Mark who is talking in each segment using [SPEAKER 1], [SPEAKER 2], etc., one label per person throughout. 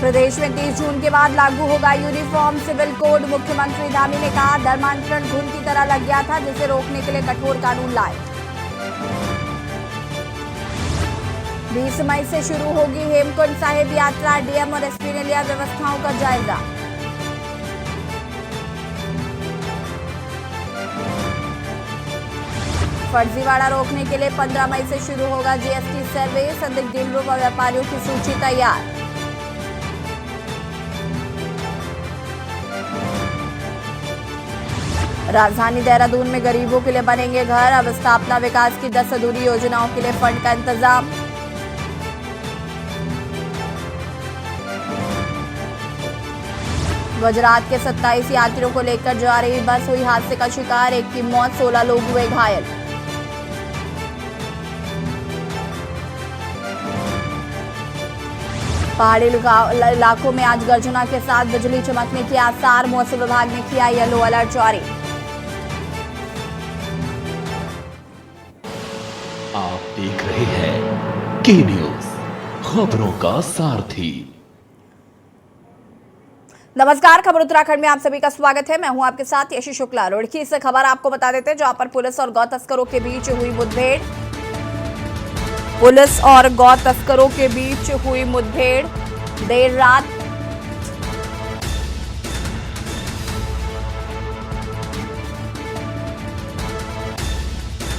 [SPEAKER 1] प्रदेश में 30 जून के बाद लागू होगा यूनिफॉर्म सिविल कोड। मुख्यमंत्री धामी ने कहा, धर्मांतरण घुन की तरह लग गया था, जिसे रोकने के लिए कठोर कानून लाए। 20 मई से शुरू होगी हेमकुंड साहिब यात्रा। डीएम और एसपी ने लिया व्यवस्थाओं का जायजा। फर्जीवाड़ा रोकने के लिए 15 मई से शुरू होगा जीएसटी सर्वे। संदिग्ध डीलरों व व्यापारियों की सूची तैयार। राजधानी देहरादून में गरीबों के लिए बनेंगे घर। अब स्थापना विकास की 10 अधूरी योजनाओं के लिए फंड का इंतजाम। गुजरात के 27 यात्रियों को लेकर जा रही बस हुई हादसे का शिकार। एक की मौत, 16 लोग हुए घायल। पहाड़ी इलाकों में आज गर्जना के साथ बिजली चमकने के आसार। मौसम विभाग ने किया येलो अलर्ट जारी।
[SPEAKER 2] आप देख रहे हैं के न्यूज, खबरों का सारथी।
[SPEAKER 1] नमस्कार, खबर उत्तराखंड में आप सभी का स्वागत है। मैं हूं आपके साथ यशी शुक्ला। रुड़की से खबर आपको बता देते हैं, जहां पर पुलिस और गौ तस्करों के बीच हुई मुठभेड़। पुलिस और गौ तस्करों के बीच हुई मुठभेड़ देर रात।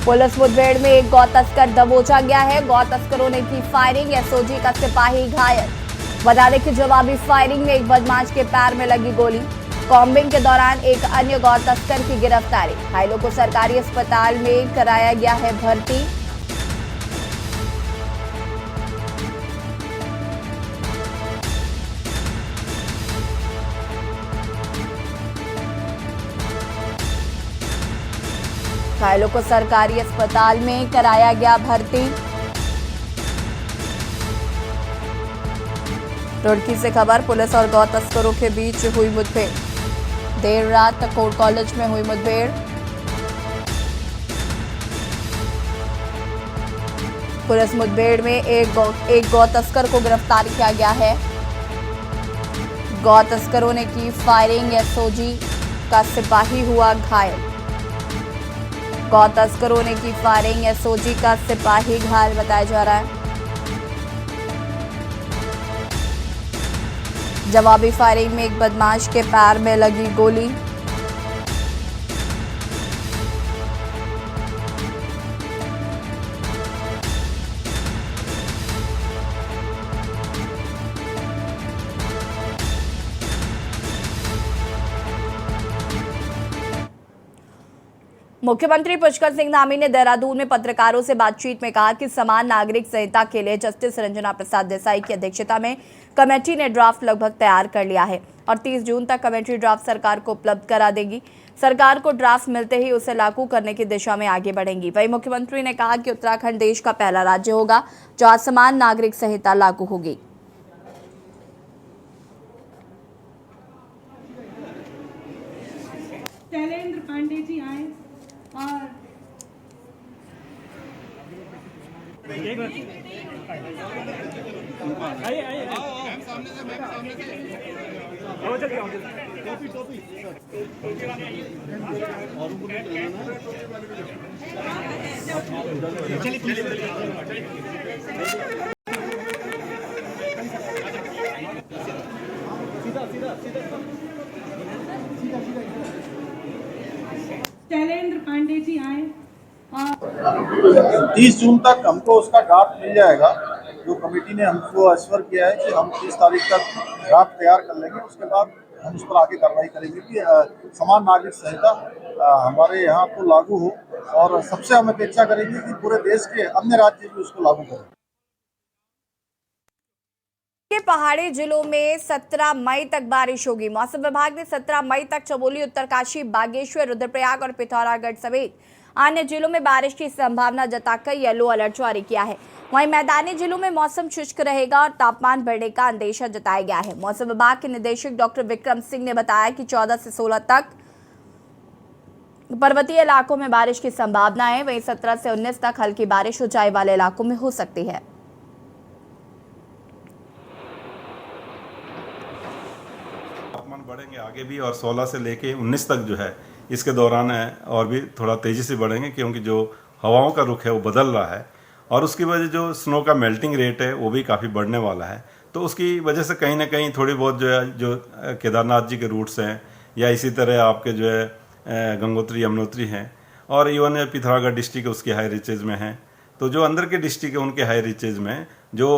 [SPEAKER 1] पुलिस मुठभेड़ में एक गौ तस्कर दबोचा गया है। गौ तस्करों ने की फायरिंग। एसओजी का सिपाही घायल। बता दें कि जवाबी फायरिंग में एक बदमाश के पैर में लगी गोली। कॉम्बिंग के दौरान एक अन्य गौ तस्कर की गिरफ्तारी। घायलों को सरकारी अस्पताल में कराया गया है भर्ती। घायलों को सरकारी अस्पताल में कराया गया भर्ती। रुड़की से खबर, पुलिस और गौ तस्करों के बीच हुई मुठभेड़। देर रात कोर्ट कॉलेज में हुई मुठभेड़। पुलिस मुठभेड़ में एक गौ तस्कर को गिरफ्तार किया गया है। गौ तस्करों ने की फायरिंग। एसओजी का सिपाही हुआ घायल। गौ तस्करों ने की फायरिंग। एसओजी का सिपाही घायल बताया जा रहा है। जवाबी फायरिंग में एक बदमाश के पैर में लगी गोली। मुख्यमंत्री पुष्कर सिंह धामी ने देहरादून में पत्रकारों से बातचीत में कहा कि समान नागरिक संहिता के लिए जस्टिस रंजना प्रसाद देसाई की अध्यक्षता में कमेटी ने ड्राफ्ट लगभग तैयार कर लिया है और 30 जून तक कमेटी ड्राफ्ट सरकार को उपलब्ध करा देगी। सरकार को ड्राफ्ट मिलते ही उसे लागू करने की दिशा में आगे बढ़ेंगी। वहीं मुख्यमंत्री ने कहा कि उत्तराखंड देश का पहला राज्य होगा जहां समान नागरिक संहिता लागू होगी।
[SPEAKER 3] शैलेंद्र पांडे जी आए और शैलेंद्र पांडे जी आए और
[SPEAKER 4] 30 जून तक हमको उसका ड्राफ्ट मिल जाएगा। जो कमेटी ने हमको अश्योर किया है कि हम 30 तारीख तक ड्राफ्ट तैयार कर लेंगे। उसके बाद हम उस पर आगे कार्रवाई करेंगे कि समान नागरिक संहिता हमारे यहाँ तो लागू हो, और सबसे हम अपेक्षा करेंगे कि पूरे देश के अन्य राज्य भी उसको लागू करें।
[SPEAKER 1] पहाड़ी जिलों में 17 मई तक बारिश होगी। मौसम विभाग ने 17 मई तक चमोली, उत्तरकाशी, बागेश्वर, रुद्रप्रयाग और पिथौरागढ़ समेत अन्य जिलों में बारिश की संभावना जताकर येलो अलर्ट जारी किया है। वहीं मैदानी जिलों में मौसम शुष्क रहेगा और तापमान बढ़ने का अंदेशा जताया गया है। मौसम विभाग के निदेशक डॉक्टर विक्रम सिंह ने बताया कि 14 से 16 तक पर्वतीय इलाकों में बारिश की संभावना है। वहीं 17 से 19 तक हल्की बारिश ऊंचाई वाले इलाकों में हो सकती है।
[SPEAKER 5] बढ़ेंगे आगे भी, और 16 से लेके 19 तक जो है इसके दौरान है और भी थोड़ा तेज़ी से बढ़ेंगे, क्योंकि जो हवाओं का रुख है वो बदल रहा है और उसकी वजह जो स्नो का मेल्टिंग रेट है वो भी काफ़ी बढ़ने वाला है। तो उसकी वजह से कहीं ना कहीं थोड़ी बहुत जो है जो केदारनाथ जी के रूट्स हैं या इसी तरह आपके जो है गंगोत्री यमुनोत्री हैं और इवन पिथौरागढ़ डिस्ट्रिक्ट उसके हाई रिचेज में हैं, तो जो अंदर के डिस्ट्रिक्ट है उनके हाई रिचेज में जो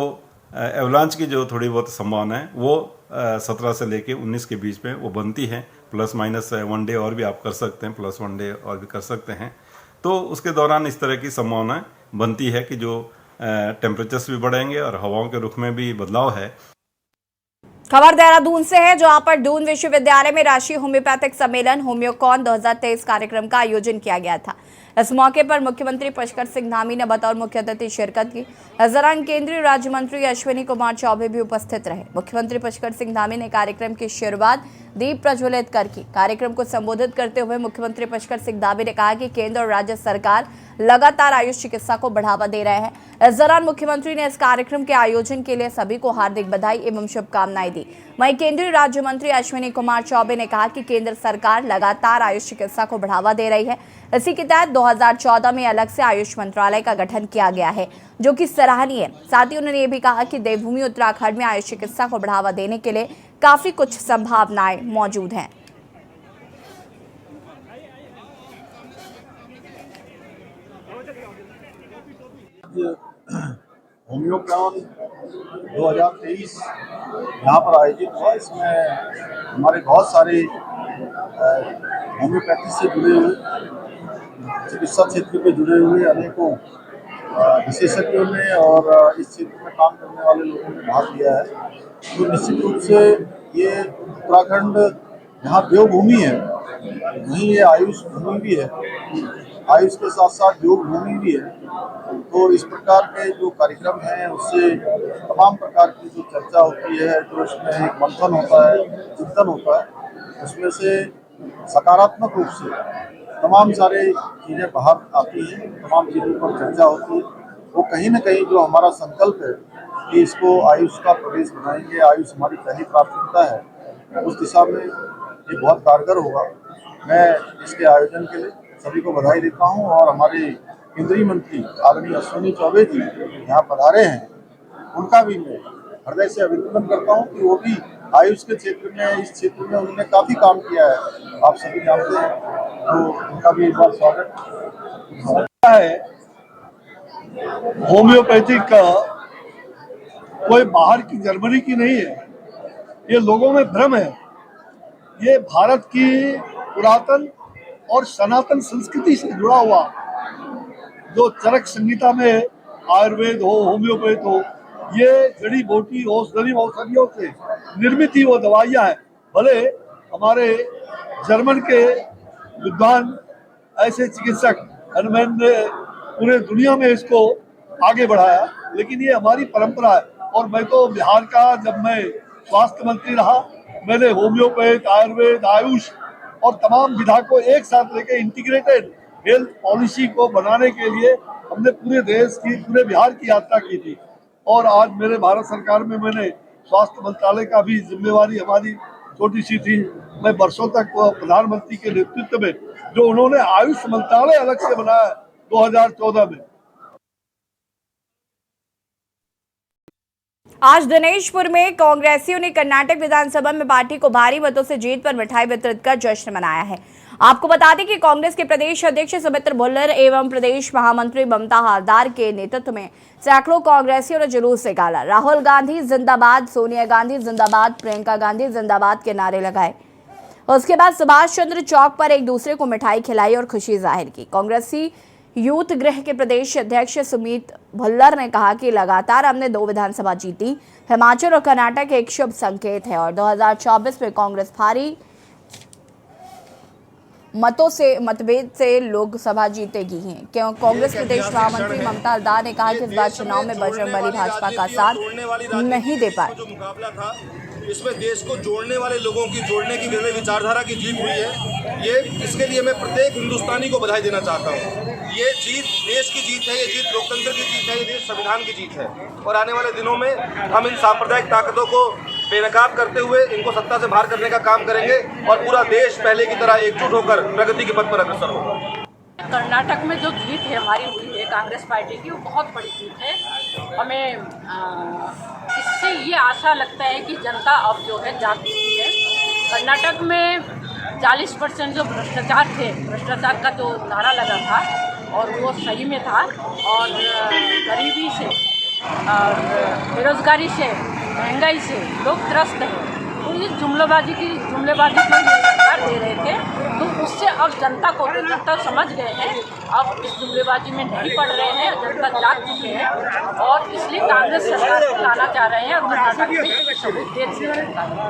[SPEAKER 5] एवलांच की जो थोड़ी बहुत संभावना है वो 17 से लेके 19 के बीच में वो बनती है। प्लस माइनस 1 डे और भी आप कर सकते हैं, प्लस 1 डे और भी कर सकते हैं। तो उसके दौरान इस तरह की संभावना बनती है कि जो टेम्परेचर्स भी बढ़ेंगे और हवाओं के रुख में भी बदलाव है।
[SPEAKER 1] खबर देहरादून से है, जहां पर दून विश्वविद्यालय में राष्ट्रीय होम्योपैथिक सम्मेलन होम्योकॉन 2023 कार्यक्रम का आयोजन किया गया था। इस मौके पर मुख्यमंत्री पुष्कर सिंह धामी ने बतौर मुख्य अतिथि शिरकत की। इस दौरान केंद्रीय राज्य मंत्री अश्विनी कुमार चौबे भी उपस्थित रहे। मुख्यमंत्री पुष्कर सिंह धामी ने कार्यक्रम की शुरुआत दीप प्रज्वलित कर की। कार्यक्रम को संबोधित करते हुए मुख्यमंत्री पुष्कर सिंह धामी ने कहा कि केंद्र और राज्य सरकार लगातार आयुष चिकित्सा को बढ़ावा दे रहे हैं। इस दौरान मुख्यमंत्री ने इस कार्यक्रम के आयोजन के लिए सभी को हार्दिक बधाई एवं शुभकामनाएं दी। वहीं केंद्रीय राज्य मंत्री अश्विनी कुमार चौबे ने कहा कि केंद्र सरकार लगातार आयुष चिकित्सा को बढ़ावा दे रही है। इसी के तहत 2014 में अलग से आयुष मंत्रालय का गठन किया गया है, जो कि सराहनीय है। साथ ही उन्होंने ये भी कहा कि देवभूमि उत्तराखंड में आयुष चिकित्सा को बढ़ावा देने के लिए काफी कुछ संभावनाएं मौजूद हैं।
[SPEAKER 4] होम्योकॉन 2023 यहाँ पर आयोजित हुआ। इसमें हमारे बहुत सारे होम्योपैथी से जुड़े हुए, चिकित्सा क्षेत्र में जुड़े हुए अनेकों विशेषज्ञों ने और इस क्षेत्र में काम करने वाले लोगों ने भाग लिया है। तो निश्चित रूप से ये उत्तराखंड यहाँ देवभूमि है, वहीं ये आयुष भूमि भी है, आयुष के साथ साथ योग भूमि भी है। तो इस प्रकार के जो कार्यक्रम हैं उससे तमाम प्रकार की जो चर्चा होती है, जो उसमें एक मंथन होता है, चिंतन होता है, उसमें से सकारात्मक रूप से तमाम सारे चीज़ें बाहर आती हैं, तमाम चीज़ों पर चर्चा होती है। वो कहीं ना कहीं जो हमारा संकल्प है कि इसको आयुष का प्रदेश बनाएंगे, आयुष हमारी पहली प्राथमिकता है, उस दिशा में ये बहुत कारगर होगा। मैं इसके आयोजन के लिए सभी को बधाई देता हूँ और हमारे केंद्रीय मंत्री आदरणीय अश्विनी चौबे जी यहाँ पधारे हैं, उनका भी मैं हृदय से अभिनंदन करता हूँ कि वो भी आयुष के क्षेत्र में, इस क्षेत्र में उन्होंने काफ़ी काम किया है, आप सभी जानते हैं। तो उनका भी एक बार स्वागत
[SPEAKER 6] है। होम्योपैथिक का कोई बाहर की जर्मनी की नहीं है, ये लोगों में भ्रम है। ये भारत की पुरातन और सनातन संस्कृति से जुड़ा हुआ, जो चरक संहिता में आयुर्वेद हो, होम्योपैथ हो, ये जड़ी बूटी औषधियों से निर्मित ही वो दवाइयाँ हैं। भले हमारे जर्मन के विद्वान ऐसे चिकित्सक हनुमान ने पूरे दुनिया में इसको आगे बढ़ाया, लेकिन ये हमारी परंपरा है। और मैं तो बिहार का, जब मैं स्वास्थ्य मंत्री रहा, मैंने होम्योपैथ, आयुर्वेद, आयुष और तमाम विधा को एक साथ लेकर इंटीग्रेटेड हेल्थ पॉलिसी को बनाने के लिए हमने पूरे देश की, पूरे बिहार की यात्रा की थी। और आज मेरे भारत सरकार में मैंने स्वास्थ्य मंत्रालय का भी जिम्मेवारी हमारी छोटी सी थी। मैं वर्षों तक प्रधानमंत्री के नेतृत्व में, जो उन्होंने आयुष मंत्रालय अलग से बनाया 2014 में।
[SPEAKER 1] आज दिनेशपुर में कांग्रेसियों ने कर्नाटक विधानसभा में पार्टी को भारी मतों से जीत पर मिठाई वितरित कर जश्न मनाया है। आपको बता दें कि कांग्रेस के प्रदेश अध्यक्ष सुमित्र भुल्लर एवं प्रदेश महामंत्री ममता हालदार के नेतृत्व में सैकड़ों कांग्रेसियों ने जुलूस निकाला। राहुल गांधी जिंदाबाद, सोनिया गांधी जिंदाबाद, प्रियंका गांधी जिंदाबाद के नारे लगाए। उसके बाद सुभाष चंद्र चौक पर एक दूसरे को मिठाई खिलाई और खुशी जाहिर की। कांग्रेसी यूथ गृह के प्रदेश अध्यक्ष सुमित भुल्लर ने कहा कि लगातार हमने 2 विधानसभा जीती, हिमाचल और कर्नाटक एक शुभ संकेत है और 2024 में कांग्रेस भारी मतभेद से लोकसभा जीतेगी है। क्यों कांग्रेस प्रदेश महामंत्री ममता हालदार ने कहा कि इस बार चुनाव में बजरंगबली भाजपा का साथ नहीं दे पाए।
[SPEAKER 7] जो मुकाबला था, इसमें देश को जोड़ने वाले लोगों की, जोड़ने की विचारधारा की जीत हुई है। इसके लिए मैं प्रत्येक हिंदुस्तानी को बधाई देना चाहता हूँ। ये जीत देश की जीत है, ये जीत लोकतंत्र की जीत है, ये देश संविधान की जीत है। और आने वाले दिनों में हम इन सांप्रदायिक ताकतों को बेनकाब करते हुए इनको सत्ता से बाहर करने का काम करेंगे और पूरा देश पहले की तरह एकजुट होकर प्रगति के पथ पर अग्रसर होगा।
[SPEAKER 8] कर्नाटक में जो जीत है हमारी हुई है कांग्रेस पार्टी की, वो बहुत बड़ी जीत है। हमें इससे ये आशा लगता है कि जनता अब जो है जाग चुकी है। कर्नाटक में 40% जो भ्रष्टाचार थे, भ्रष्टाचार का जो नारा लगा था और वो सही में था, और गरीबी से और बेरोजगारी से, महंगाई से लोग त्रस्त हैं। तो ये जुमलेबाजी जो ये सरकार दे रहे थे, तो उससे अब जनता समझ गए हैं, अब इस जुमलेबाजी में नहीं पड़ रहे हैं, जनता जाग चुके हैं और इसलिए कांग्रेस सरकार को लाना चाह रहे हैं और कर्नाटक में इसकी सबूत दे दिए।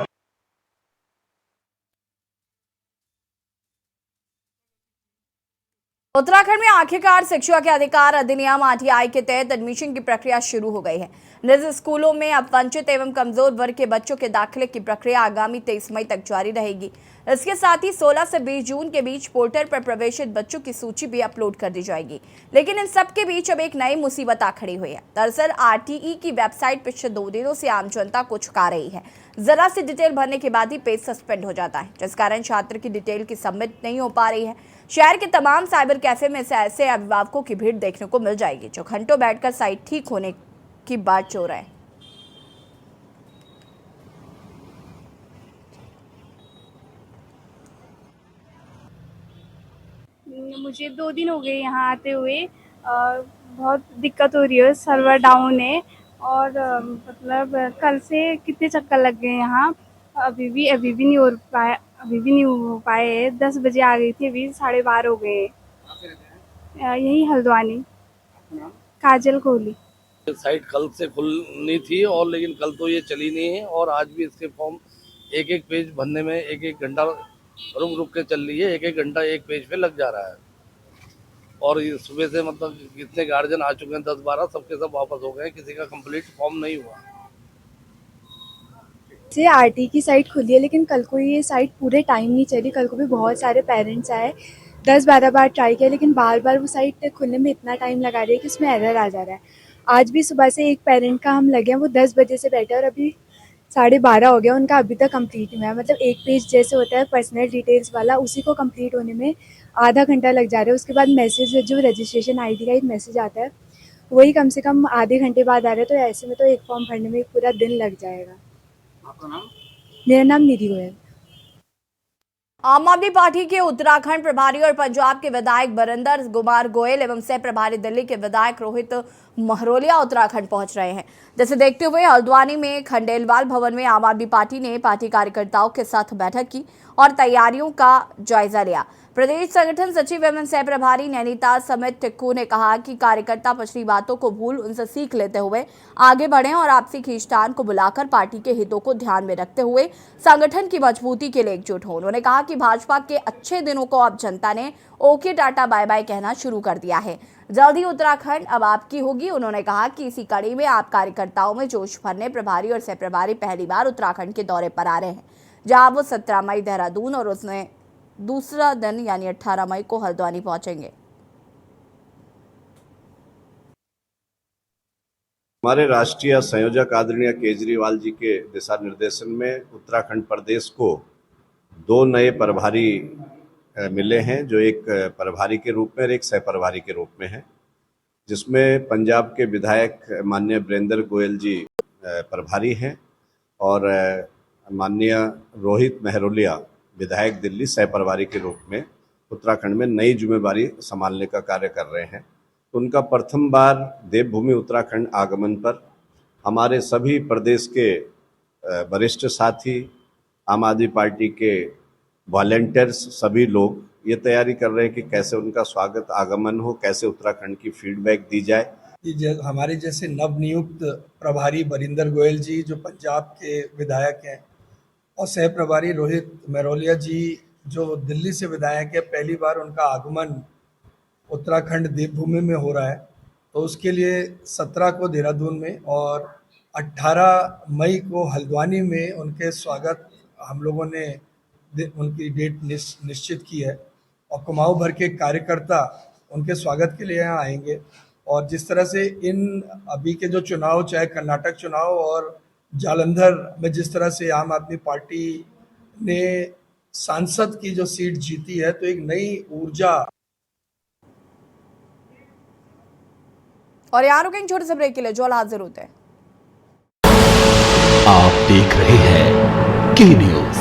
[SPEAKER 1] उत्तराखंड में आखिरकार शिक्षा के अधिकार अधिनियम आरटीआई के तहत एडमिशन की प्रक्रिया शुरू हो गई है। निजी स्कूलों में अब वंचित एवं कमजोर वर्ग के बच्चों के दाखिले की प्रक्रिया आगामी 23 मई तक जारी रहेगी। इसके साथ ही 16 से 20 जून के बीच पोर्टल पर प्रवेशित बच्चों की सूची भी अपलोड कर दी जाएगी। लेकिन इन सब के बीच अब एक नई मुसीबत आ खड़ी हुई है। दरअसल आरटीई की वेबसाइट पिछले 2 दिनों से आम जनता को चुका रही है। जरा सी डिटेल भरने के बाद ही पेज सस्पेंड हो जाता है, जिस कारण छात्र की डिटेल की सबमिट नहीं हो पा रही है। शहर के तमाम साइबर कैफे में से ऐसे अभिभावकों की भीड़ देखने को मिल जाएगी जो घंटों बैठकर साइट ठीक होने की बात चो रहे हैं।
[SPEAKER 9] मुझे 2 दिन हो गए यहाँ आते हुए। बहुत दिक्कत हो रही है, सर्वर डाउन है और मतलब कल से कितने चक्कर लग गए यहाँ, अभी भी नहीं हो पाए। 10 बजे आ गई थी, अभी 12:30 हो गए। यही हल्द्वानी। काजल कोहली।
[SPEAKER 10] साइट कल से खुलनी थी और लेकिन कल तो ये चली नहीं है और आज भी इसके फॉर्म एक पेज भरने में एक घंटा रुक के चल रही है। एक घंटा एक पेज पे लग जा रहा है और ये सुबह से मतलब कितने गार्जियन आ चुके हैं, 10-12, सबके सब वापस हो गए, किसी का कंप्लीट फॉर्म नहीं हुआ।
[SPEAKER 9] से आरटी की साइट खुली है, लेकिन कल को ये साइट पूरे टाइम नहीं चली। कल को भी बहुत सारे पेरेंट्स आए, 10-12 बार ट्राई किया, लेकिन बार बार वो साइट खुलने में इतना टाइम लगा रही है कि उसमें एरर आ जा रहा है। आज भी सुबह से एक पेरेंट का हम लगे हैं, वो 10 बजे से बैठे और अभी 12:30 हो गया, उनका अभी तक कंप्लीट नहीं हुआ। मतलब एक पेज जैसे होता है पर्सनल डिटेल्स वाला, उसी को कंप्लीट होने में आधा घंटा लग जा रहा है। उसके बाद मैसेज, जो रजिस्ट्रेशन आईडी का एक मैसेज आता है, वही कम से कम आधे घंटे बाद आ रहा है। तो ऐसे में तो एक फॉर्म भरने में पूरा दिन लग जाएगा।
[SPEAKER 10] आपका नाम?
[SPEAKER 9] मेरा नाम निधि गोयल।
[SPEAKER 1] आम आदमी पार्टी के उत्तराखंड प्रभारी और पंजाब के विधायक बरिंदर कुमार गोयल एवं सह प्रभारी दिल्ली के विधायक रोहित महरोलिया उत्तराखंड पहुंच रहे हैं, जिसे देखते हुए हल्द्वानी में खंडेलवाल भवन में आम आदमी पार्टी ने पार्टी कार्यकर्ताओं के साथ बैठक की और तैयारियों का जायजा लिया। प्रदेश संगठन सचिव एवं सह प्रभारी नैनीताल समित टिक्कू ने कहा कि कार्यकर्ता पिछली बातों को भूल उनसे सीख लेते हुए आगे बढ़ें और आपसी खींचतान को बुलाकर पार्टी के हितों को ध्यान में रखते हुए संगठन की मजबूती के लिए एकजुट हो। उन्होंने कहा कि भाजपा के अच्छे दिनों को अब जनता ने ओके टाटा बाय बाय कहना शुरू कर दिया है। जल्द ही उत्तराखंड अब आपकी होगी। उन्होंने कहा कि इसी कड़ी में आप कार्यकर्ताओं में जोश भरने प्रभारी और सह प्रभारी पहली बार उत्तराखंड के दौरे पर आ रहे हैं, जहां वो 17 मई देहरादून और उसने दूसरा दिन यानी 18 मई को हल्द्वानी पहुंचेंगे।
[SPEAKER 11] हमारे राष्ट्रीय संयोजक आदरणीय केजरीवाल जी के दिशा निर्देशन में उत्तराखंड प्रदेश को 2 नए प्रभारी मिले हैं, जो एक प्रभारी के रूप में और एक सह प्रभारी के रूप में है, जिसमें पंजाब के विधायक माननीय बरिंदर गोयल जी प्रभारी हैं और माननीय रोहित महरोलिया विधायक दिल्ली सह प्रभारी के रूप में उत्तराखंड में नई जिम्मेदारी संभालने का कार्य कर रहे हैं। उनका प्रथम बार देवभूमि उत्तराखंड आगमन पर हमारे सभी प्रदेश के वरिष्ठ साथी, आम आदमी पार्टी के वॉलंटियर्स, सभी लोग ये तैयारी कर रहे हैं कि कैसे उनका स्वागत आगमन हो, कैसे उत्तराखंड की फीडबैक दी जाए।
[SPEAKER 12] हमारे जैसे नवनियुक्त प्रभारी बरिंदर गोयल जी जो पंजाब के विधायक हैं और सह प्रभारी रोहित महरोलिया जी जो दिल्ली से विधायक है, पहली बार उनका आगमन उत्तराखंड देवभूमि में हो रहा है। तो उसके लिए 17 को देहरादून में और 18 मई को हल्द्वानी में उनके स्वागत हम लोगों ने उनकी डेट निश्चित की है और कुमाऊं भर के कार्यकर्ता उनके स्वागत के लिए यहाँ आएंगे। और जिस तरह से इन अभी के जो चुनाव, चाहे कर्नाटक चुनाव और जालंधर में जिस तरह से आम आदमी पार्टी ने सांसद की जो सीट जीती है, तो एक नई ऊर्जा।
[SPEAKER 1] और यहाँ रुकेंगे छोटे से ब्रेक के लिए, जो हाजिर होते हैं।
[SPEAKER 2] आप देख रहे हैं के न्यूज,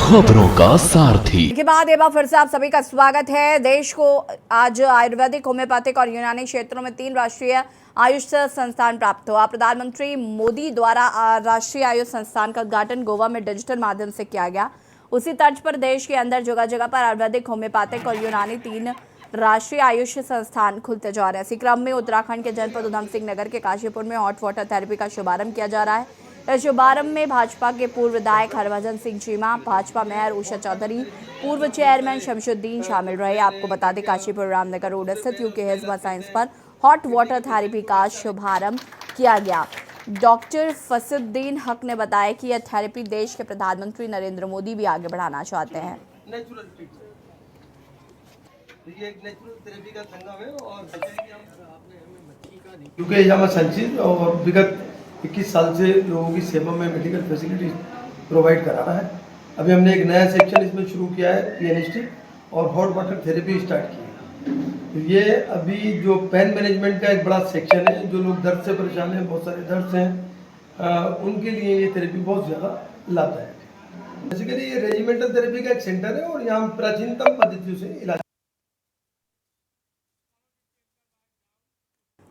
[SPEAKER 2] खबरों का सारथी।
[SPEAKER 1] के बाद एक बार फिर से आप सभी का स्वागत है। देश को आज आयुर्वेदिक, होम्योपैथिक और यूनानी क्षेत्रों में 3 राष्ट्रीय आयुष संस्थान प्राप्त हुआ। प्रधानमंत्री मोदी द्वारा राष्ट्रीय आयुष संस्थान का उद्घाटन गोवा में डिजिटल माध्यम से किया गया। उसी तर्ज पर देश के अंदर जगह जगह पर आयुर्वेदिक, होम्योपैथिक और यूनानी 3 राष्ट्रीय आयुष संस्थान खुलते जा रहे हैं। इसी क्रम में उत्तराखंड के जनपद उधम सिंह नगर के काशीपुर में हॉट वाटर थेरेपी का शुभारंभ किया जा रहा है। इस शुभारंभ में भाजपा के पूर्व विधायक हरभजन सिंह चीमा, भाजपा मेयर उषा चौधरी, पूर्व चेयरमैन शमशुद्दीन शामिल रहे। आपको बता दें, काशीपुर रामनगर रोड स्थित यूके हिजबा साइंस पर हॉट वाटर थेरेपी का शुभारंभ किया गया। डॉक्टर फसुद्दीन हक ने बताया कि यह थेरेपी देश के प्रधानमंत्री नरेंद्र मोदी भी आगे बढ़ाना चाहते हैं।
[SPEAKER 12] यूके हिजामा साइंसेज और विगत 21 साल से लोगों की सेवा में मेडिकल फैसिलिटी प्रोवाइड करा रहा है। अभी हमने एक नया सेक्शन इसमें शुरू किया है, पीएनएसटी और हॉट वाटर थेरेपी स्टार्ट की है। तो ये अभी जो पेन मैनेजमेंट का एक बड़ा सेक्शन है, जो लोग दर्द से परेशान हैं, बहुत सारे दर्द हैं, उनके लिए ये थेरेपी बहुत ज़्यादा लाभदायक है। बेसिकली ये रेजिमेंटल थेरेपी का एक सेंटर है और यहाँ प्राचीनतम पद्धतियों से इलाज।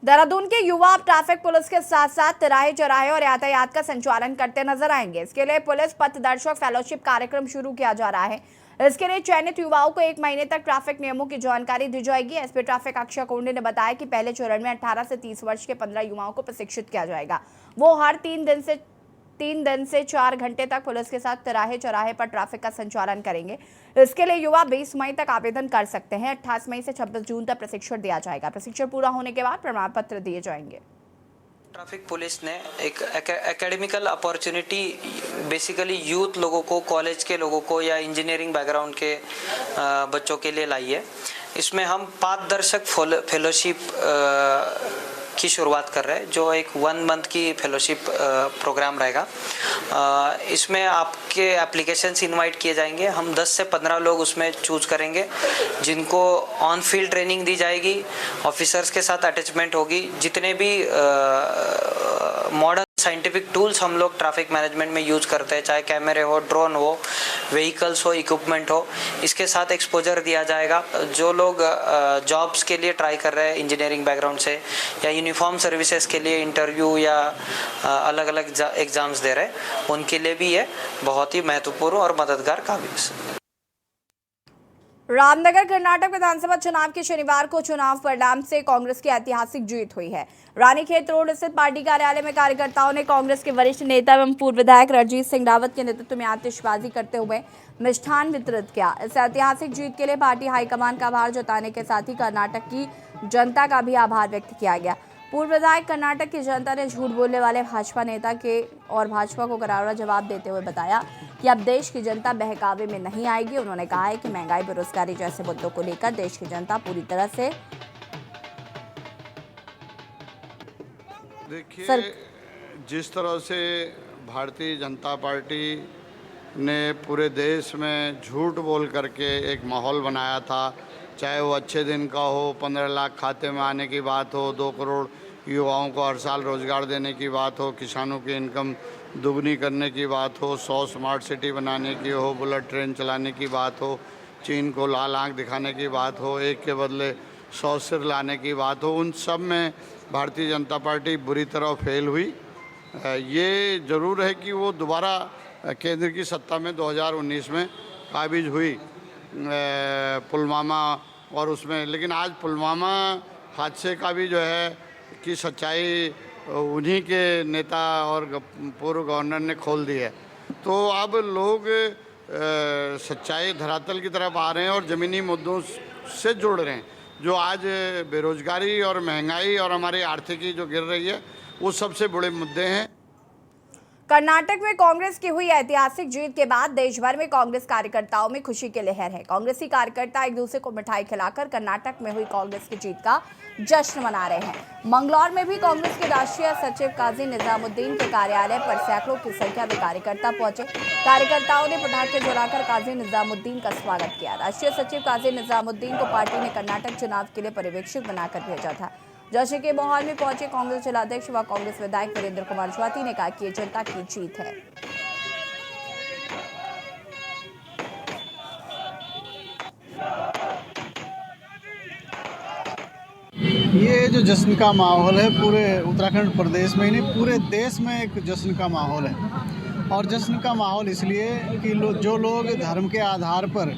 [SPEAKER 1] देहरादून के युवा अब ट्रैफिक पुलिस के साथ साथ तिराहे चौराहे और यातायात का संचालन करते नजर आएंगे। इसके लिए पुलिस पथदर्शक फेलोशिप कार्यक्रम शुरू किया जा रहा है। इसके लिए चयनित युवाओं को 1 महीने तक ट्रैफिक नियमों की जानकारी दी जाएगी। एसपी ट्रैफिक अक्षय कोंडे ने बताया कि पहले चरण में 18 से 30 वर्ष के 15 युवाओं को प्रशिक्षित किया जाएगा। वो हर 3 दिन से 4 घंटे तक पुलिस के साथ तिराहे चौराहे पर ट्रैफिक का संचालन करेंगे। इसके लिए युवा 20 मई तक आवेदन कर सकते हैं। 28 मई से 26 जून तक प्रशिक्षण दिया जाएगा। प्रशिक्षण पूरा होने के बाद प्रमाण पत्र दिए जाएंगे।
[SPEAKER 13] ट्रैफिक पुलिस ने एक एकेडमिकल अपॉर्चुनिटी बेसिकली यूथ लोगों को, कॉलेज के लोगों को या इंजीनियरिंग बैकग्राउंड के बच्चों के लिए लाई है। इसमें हम पारदर्शक फेलोशिप की शुरुआत कर रहे हैं, जो एक 1 मंथ की फेलोशिप प्रोग्राम रहेगा। इसमें आपके एप्लीकेशंस इनवाइट किए जाएंगे। हम 10 से 15 लोग उसमें चूज करेंगे, जिनको ऑन फील्ड ट्रेनिंग दी जाएगी, ऑफिसर्स के साथ अटैचमेंट होगी। जितने भी मॉडर्न साइंटिफिक टूल्स हम लोग ट्रैफिक मैनेजमेंट में यूज करते हैं, चाहे कैमरे हो, ड्रोन हो, व्हीकल्स हो, इक्विपमेंट हो, इसके साथ एक्सपोजर दिया जाएगा। जो लोग जॉब्स के लिए ट्राई कर रहे हैं इंजीनियरिंग बैकग्राउंड से या यूनिफॉर्म सर्विसेज के लिए इंटरव्यू या अलग अलग एग्जाम्स दे रहे हैं, उनके लिए भी ये बहुत ही महत्वपूर्ण और मददगार काबिल।
[SPEAKER 1] रामनगर कर्नाटक विधानसभा चुनाव के शनिवार को चुनाव परिणाम से कांग्रेस की ऐतिहासिक जीत हुई है। रानीखेत रोड स्थित पार्टी कार्यालय में कार्यकर्ताओं ने कांग्रेस के वरिष्ठ नेता एवं पूर्व विधायक रणजीत सिंह रावत के नेतृत्व में आतिशबाजी करते हुए मिष्ठान वितरित किया। इस ऐतिहासिक जीत के लिए पार्टी हाईकमान का आभार जताने के साथ ही कर्नाटक की जनता का भी आभार व्यक्त किया गया। पूर्व विधायक कर्नाटक की जनता ने झूठ बोलने वाले भाजपा नेता के और भाजपा को करारा जवाब देते हुए बताया कि अब देश की जनता बहकावे में नहीं आएगी। उन्होंने कहा है कि महंगाई, बेरोजगारी जैसे मुद्दों को लेकर देश की जनता पूरी तरह से
[SPEAKER 14] देखिए, जिस तरह से भारतीय जनता पार्टी ने पूरे देश में झूठ बोल करके एक माहौल बनाया था, चाहे वो अच्छे दिन का हो, 15 लाख खाते में आने की बात हो, 2 करोड़ युवाओं को हर साल रोजगार देने की बात हो, किसानों की इनकम दुगनी करने की बात हो, 100 स्मार्ट सिटी बनाने की हो, बुलेट ट्रेन चलाने की बात हो, चीन को लाल आंख दिखाने की बात हो, एक के बदले 100 सिर लाने की बात हो, उन सब में भारतीय जनता पार्टी बुरी तरह फेल हुई। ये ज़रूर है कि वो दोबारा केंद्र की सत्ता में 2019 में काबिज हुई पुलवामा और उसमें, लेकिन आज पुलवामा हादसे का भी जो है कि सच्चाई उन्हीं के नेता और पूर्व गवर्नर ने खोल दी है। तो अब लोग सच्चाई धरातल की तरफ आ रहे हैं और ज़मीनी मुद्दों से जुड़ रहे हैं। जो आज बेरोजगारी और महंगाई और हमारी आर्थिकी जो गिर रही है, वो सबसे बड़े मुद्दे हैं।
[SPEAKER 1] कर्नाटक में कांग्रेस की हुई ऐतिहासिक जीत के बाद देश भर में कांग्रेस कार्यकर्ताओं में खुशी की लहर है। कांग्रेसी कार्यकर्ता एक दूसरे को मिठाई खिलाकर कर्नाटक में हुई कांग्रेस की जीत का जश्न मना रहे हैं। मंगलौर में भी कांग्रेस के राष्ट्रीय सचिव काजी निजामुद्दीन के कार्यालय पर सैकड़ों की संख्या में कार्यकर्ता पहुंचे। कार्यकर्ताओं ने पटाखे जलाकर काजी निजामुद्दीन का स्वागत किया। राष्ट्रीय सचिव काजी निजामुद्दीन को पार्टी ने कर्नाटक चुनाव के लिए पर्यवेक्षक बनाकर भेजा था। जश्न के माहौल में पहुंचे कांग्रेस जिलाध्यक्ष व कांग्रेस विधायक वीरेंद्र कुमार ज्योति ने कहा कि ये जनता की जीत है।
[SPEAKER 15] ये जो जश्न का माहौल है पूरे उत्तराखंड प्रदेश में ही नहीं पूरे देश में एक जश्न का माहौल है। और जश्न का माहौल इसलिए कि जो लोग धर्म के आधार पर,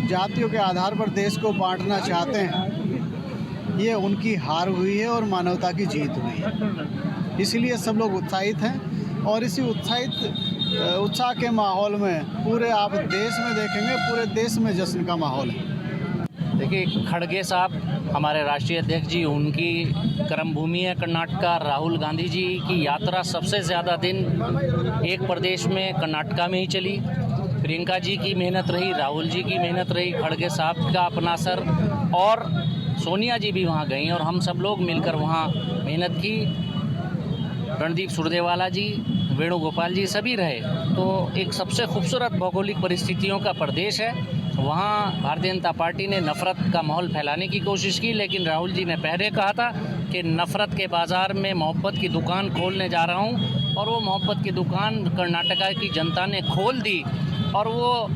[SPEAKER 15] जातियों के आधार पर देश को बांटना चाहते हैं, ये उनकी हार हुई है और मानवता की जीत हुई है। इसलिए सब लोग उत्साहित हैं और इसी उत्साह के माहौल में पूरे आप देश में देखेंगे, पूरे देश में जश्न का माहौल है।
[SPEAKER 16] देखिए, खड़गे साहब हमारे राष्ट्रीय अध्यक्ष जी, उनकी कर्मभूमि है कर्नाटका। राहुल गांधी जी की यात्रा सबसे ज़्यादा दिन एक प्रदेश में कर्नाटका में ही चली। प्रियंका जी की मेहनत रही, राहुल जी की मेहनत रही, खड़गे साहब का अपना असर, और सोनिया जी भी वहाँ गई और हम सब लोग मिलकर वहाँ मेहनत की। रणदीप सुरजेवाला जी, वेणुगोपाल जी सभी रहे। तो एक सबसे खूबसूरत भौगोलिक परिस्थितियों का प्रदेश है। वहाँ भारतीय जनता पार्टी ने नफ़रत का माहौल फैलाने की कोशिश की, लेकिन राहुल जी ने पहले कहा था कि नफ़रत के बाज़ार में मोहब्बत की दुकान खोलने जा रहा हूँ, और वो मोहब्बत की दुकान कर्नाटका की जनता ने खोल दी और वो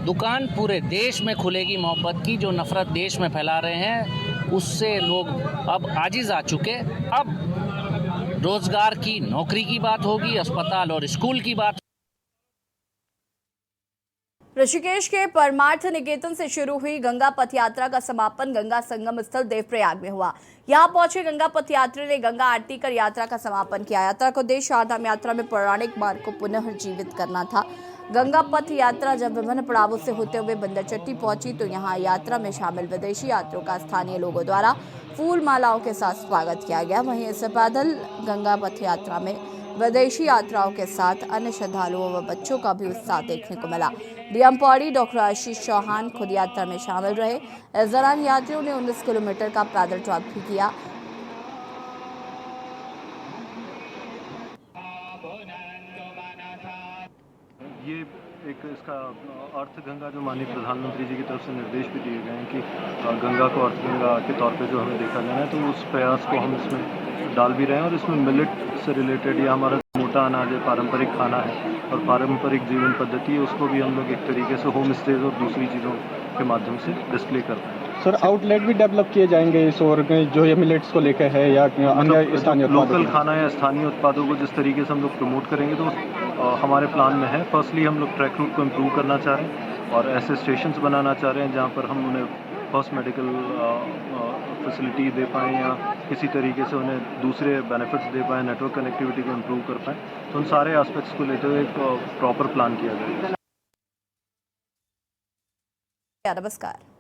[SPEAKER 16] दुकान पूरे देश में खुलेगी मोहब्बत की। जो नफ़रत देश में फैला रहे हैं उससे लोग अब आजिज़ आ चुके। अब रोज़गार की, नौकरी की बात होगी, अस्पताल और स्कूल की बात।
[SPEAKER 1] ऋषिकेश के परमार्थ निकेतन से शुरू हुई गंगा पथ यात्रा का समापन गंगा संगम स्थल देवप्रयाग में हुआ। यहां पहुंचे गंगा पथ यात्री ने गंगा आरती कर यात्रा का समापन किया। यात्रा को उद्देश्य चारधाम यात्रा में पौराणिक मार्ग को पुनः जीवित करना था। गंगा पथ यात्रा जब विभिन्न पड़ावों से होते हुए बंदरचट्टी पहुंची तो यहां यात्रा में शामिल विदेशी यात्रियों का स्थानीय लोगों द्वारा फूल मालाओं के साथ स्वागत किया गया। वहीं इस पैदल गंगा पथ यात्रा में विदेशी यात्राओं के साथ अन्य श्रद्धालुओं व बच्चों का भी उत्साह देखने को मिला। डीएम पौड़ी डॉक्टर आशीष चौहान खुद यात्रा में शामिल रहे। इस दौरान यात्रियों ने 19 किलोमीटर का पैदल ट्रैक भी किया।
[SPEAKER 17] ये एक इसका अर्थ गंगा जो माननीय प्रधानमंत्री जी की तरफ से निर्देश भी दिए गए हैं कि गंगा को अर्थ गंगा के तौर पे जो हमें देखा जाना है, तो उस प्रयास को हम इसमें डाल भी रहे हैं। और इसमें मिलेट से रिलेटेड या हमारा मोटा अनाज है, पारंपरिक खाना है और पारंपरिक जीवन पद्धति है, उसको भी हम लोग एक तरीके से होम स्टेज और दूसरी चीज़ों के माध्यम से डिस्प्ले करते हैं।
[SPEAKER 18] सर, आउटलेट भी डेवलप किए जाएंगे इस और जो ये मिलेट्स को लेकर है या अन्य स्थानीय
[SPEAKER 17] लोकल खाना या स्थानीय उत्पादों को जिस तरीके से हम लोग प्रमोट करेंगे तो हमारे प्लान में है। फर्स्टली हम लोग ट्रैक रूट को इम्प्रूव करना चाह रहे हैं और ऐसे स्टेशंस बनाना चाह रहे हैं जहाँ पर हम उन्हें फर्स्ट मेडिकल फैसिलिटी दे पाएँ या किसी तरीके से उन्हें दूसरे बेनिफिट्स दे पाएँ, नेटवर्क कनेक्टिविटी को इम्प्रूव कर पाएँ। तो उन सारे एस्पेक्ट्स को लेते हुए एक प्रॉपर प्लान किया जाएगा।
[SPEAKER 1] नमस्कार।